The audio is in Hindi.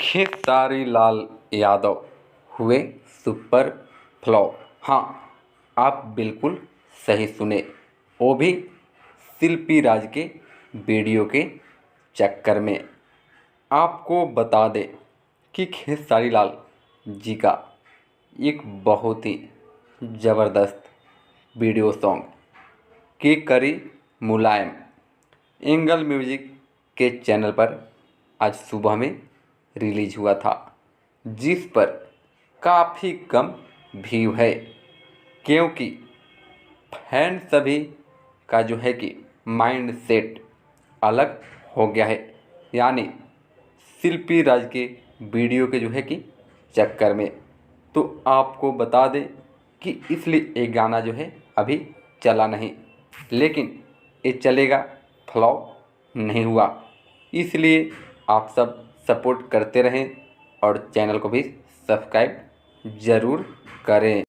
खेसारी लाल यादव हुए सुपर फ्लॉप। हाँ, आप बिल्कुल सही सुने, वो भी शिल्पी राज के वीडियो के चक्कर में। आपको बता दें कि खेसारी लाल जी का एक बहुत ही ज़बरदस्त वीडियो सॉन्ग के करी मुलायम एंगल म्यूजिक के चैनल पर आज सुबह में रिलीज हुआ था, जिस पर काफ़ी कम व्यू है, क्योंकि फैन सभी का जो है कि माइंड सेट अलग हो गया है। यानी शिल्पी राज के वीडियो के जो है कि चक्कर में। तो आपको बता दें कि इसलिए ये गाना जो है अभी चला नहीं, लेकिन ये चलेगा, फ्लॉप नहीं हुआ। इसलिए आप सब सपोर्ट करते रहें और चैनल को भी सब्सक्राइब ज़रूर करें।